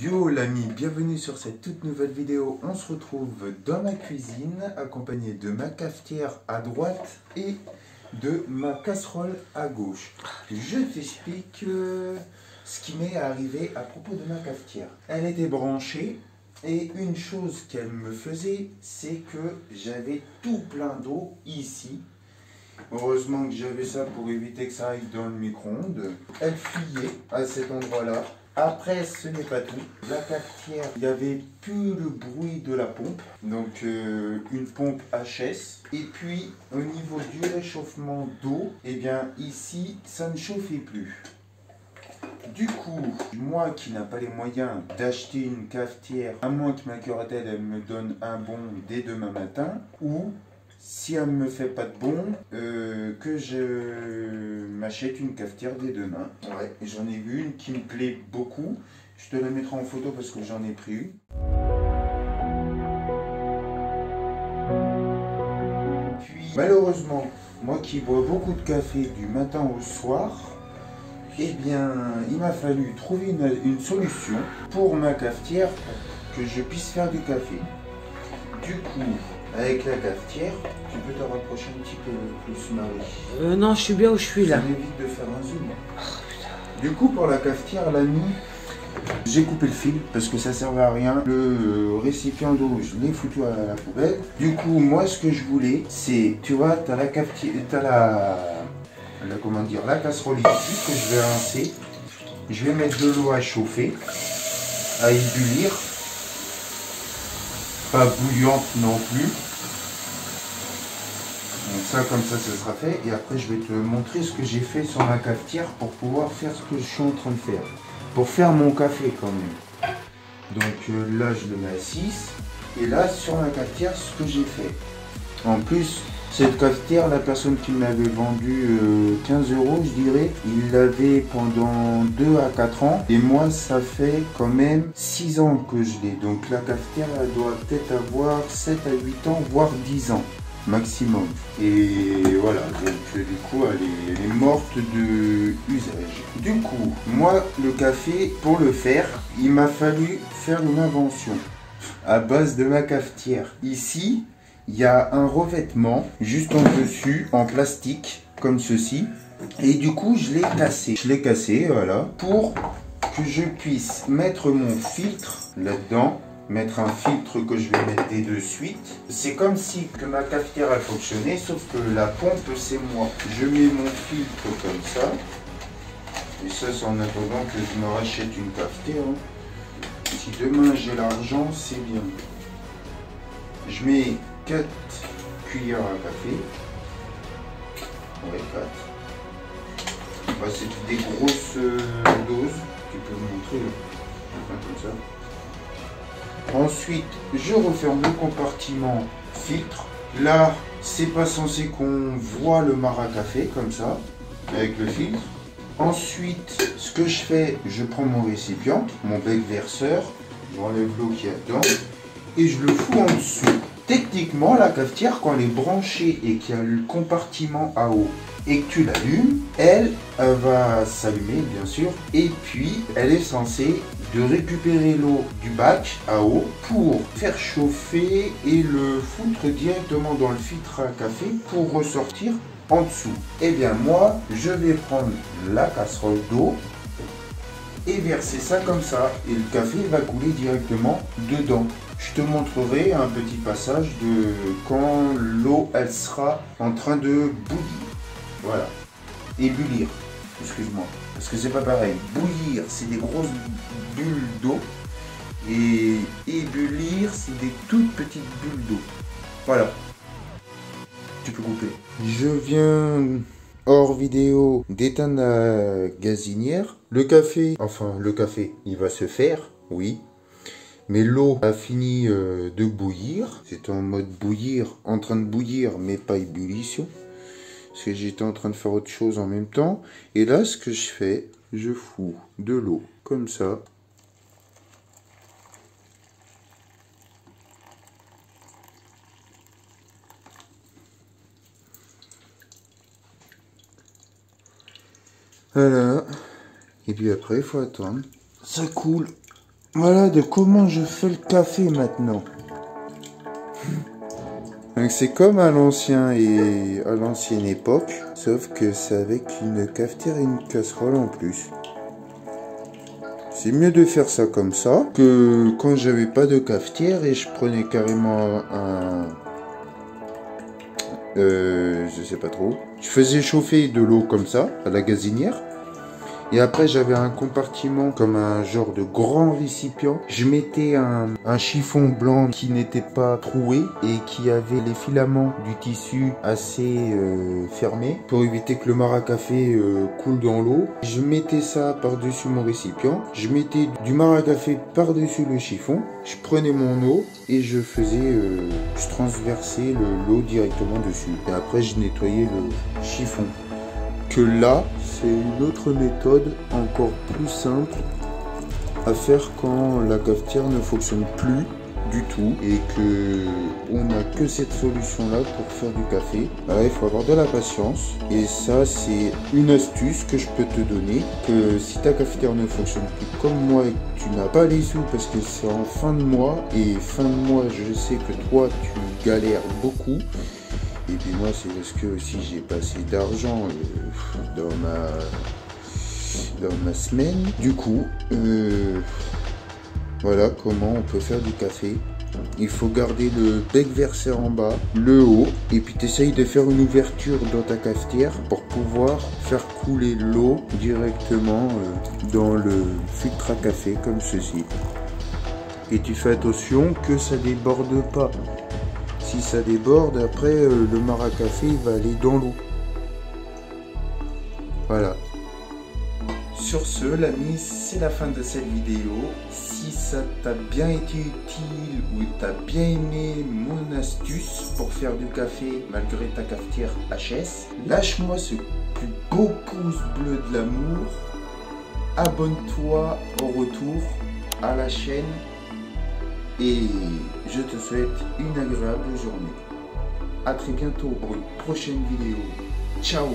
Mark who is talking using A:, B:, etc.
A: Yo l'ami, bienvenue sur cette toute nouvelle vidéo. On se retrouve dans ma cuisine, accompagné de ma cafetière à droite et de ma casserole à gauche. Je t'explique ce qui m'est arrivé à propos de ma cafetière. Elle était branchée et une chose qu'elle me faisait, c'est que j'avais tout plein d'eau ici. Heureusement que j'avais ça pour éviter que ça aille dans le micro-ondes. Elle fuyait à cet endroit-là. Après, ce n'est pas tout. La cafetière, il n'y avait plus le bruit de la pompe. Donc, une pompe HS. Et puis, au niveau du réchauffement d'eau, eh bien, ici, ça ne chauffait plus. Du coup, moi qui n'ai pas les moyens d'acheter une cafetière, à moins que ma curatelle elle me donne un bon dès demain matin, ou si elle ne me fait pas de bon, que je m'achète une cafetière dès demain. Ouais, j'en ai vu une qui me plaît beaucoup. Je te la mettrai en photo parce que j'en ai pris une. Puis, malheureusement, moi qui bois beaucoup de café du matin au soir, eh bien, il m'a fallu trouver une solution pour ma cafetière pour que je puisse faire du café. Du coup, avec la cafetière, tu peux te rapprocher un petit peu plus, Marie.
B: Non, je suis bien où je suis là.
A: Ça m'évite de faire un zoom. Du coup, pour la cafetière, l'ami, j'ai coupé le fil parce que ça servait à rien. Le récipient d'eau, je l'ai foutu à la poubelle. Du coup, moi, ce que je voulais, c'est, tu vois, tu as la cafetière, tu as la casserole ici que je vais rincer. Je vais mettre de l'eau à chauffer, à ébullir. Pas bouillante non plus. Donc ça, comme ça sera fait. Et après, je vais te montrer ce que j'ai fait sur ma cafetière pour pouvoir faire ce que je suis en train de faire. Pour faire mon café quand même. Donc là, je le mets à 6. Et là, sur ma cafetière, ce que j'ai fait. En plus, cette cafetière, la personne qui me l'avait vendue 15 €, je dirais, il l'avait pendant 2 à 4 ans. Et moi, ça fait quand même 6 ans que je l'ai. Donc la cafetière, elle doit peut-être avoir 7 à 8 ans, voire 10 ans maximum. Et voilà, donc du coup, elle est morte de usage. Du coup, moi, le café, pour le faire, il m'a fallu faire une invention à base de ma cafetière. Ici, il y a un revêtement juste en dessus, en plastique, comme ceci. Et du coup, je l'ai cassé. Je l'ai cassé, voilà, pour que je puisse mettre mon filtre là-dedans. Mettre un filtre que je vais mettre de suite. C'est comme si que ma cafetière a fonctionné, sauf que la pompe, c'est moi. Je mets mon filtre comme ça. Et ça, c'est en attendant que je me rachète une cafetière. Si demain j'ai l'argent, c'est bien. Je mets 4 cuillères à café. Ouais, 4. Bah, c'est des grosses doses. Tu peux me montrer là. Comme ça. Ensuite, je referme le compartiment filtre. Là, c'est pas censé qu'on voit le marc à café comme ça, avec le filtre. Ensuite, ce que je fais, je prends mon récipient, mon bec verseur, j'enlève l'eau qu'il y a dedans et je le fous en dessous. Techniquement, la cafetière, quand elle est branchée et qu'il y a le compartiment à eau et que tu l'allumes, elle va s'allumer bien sûr, et puis elle est censée de récupérer l'eau du bac à eau pour faire chauffer et le foutre directement dans le filtre à café pour ressortir en dessous. Et bien moi, je vais prendre la casserole d'eau et verser ça comme ça, et le café va couler directement dedans. Je te montrerai un petit passage de quand l'eau elle sera en train de bouillir. Voilà. Ébullir, excuse-moi. Parce que c'est pas pareil. Bouillir, c'est des grosses bulles d'eau. Et ébullir, c'est des toutes petites bulles d'eau. Voilà. Tu peux couper. Je viens hors vidéo d'éteindre la gazinière. Le café, il va se faire, oui. Mais l'eau a fini de bouillir. C'est en mode bouillir, en train de bouillir, mais pas ébullition. Parce que j'étais en train de faire autre chose en même temps. Et là, ce que je fais, je fous de l'eau comme ça. Voilà. Et puis après, il faut attendre. Ça coule Voilà de comment je fais le café maintenant. Donc c'est comme à l'ancienne époque, sauf que c'est avec une cafetière et une casserole en plus. C'est mieux de faire ça comme ça que quand j'avais pas de cafetière et je prenais carrément je sais pas trop. Je faisais chauffer de l'eau comme ça à la gazinière. Et après, j'avais un compartiment comme un genre de grand récipient. Je mettais un chiffon blanc qui n'était pas troué et qui avait les filaments du tissu assez fermés pour éviter que le marc à café coule dans l'eau. Je mettais ça par-dessus mon récipient. Je mettais du marc à café par-dessus le chiffon. Je prenais mon eau et je transversais l'eau directement dessus. Et après, je nettoyais le chiffon. Que là, c'est une autre méthode encore plus simple à faire quand la cafetière ne fonctionne plus du tout et que on n'a que cette solution là pour faire du café. Alors, il faut avoir de la patience et ça c'est une astuce que je peux te donner, que si ta cafetière ne fonctionne plus comme moi et que tu n'as pas les sous parce que c'est en fin de mois, et fin de mois je sais que toi tu galères beaucoup. Et puis moi c'est parce que aussi j'ai pas assez d'argent dans ma semaine. Du coup, voilà comment on peut faire du café. Il faut garder le bec versé en bas, le haut, et puis tu essayes de faire une ouverture dans ta cafetière pour pouvoir faire couler l'eau directement dans le filtre à café comme ceci. Et tu fais attention que ça déborde pas. Si ça déborde, après le marc à café il va aller dans l'eau. Voilà. Sur ce, l'ami, c'est la fin de cette vidéo. Si ça t'a bien été utile ou t'as bien aimé mon astuce pour faire du café malgré ta cafetière HS, lâche-moi ce plus beau pouce bleu de l'amour. Abonne-toi au retour à la chaîne. Et je te souhaite une agréable journée. A très bientôt pour une prochaine vidéo. Ciao!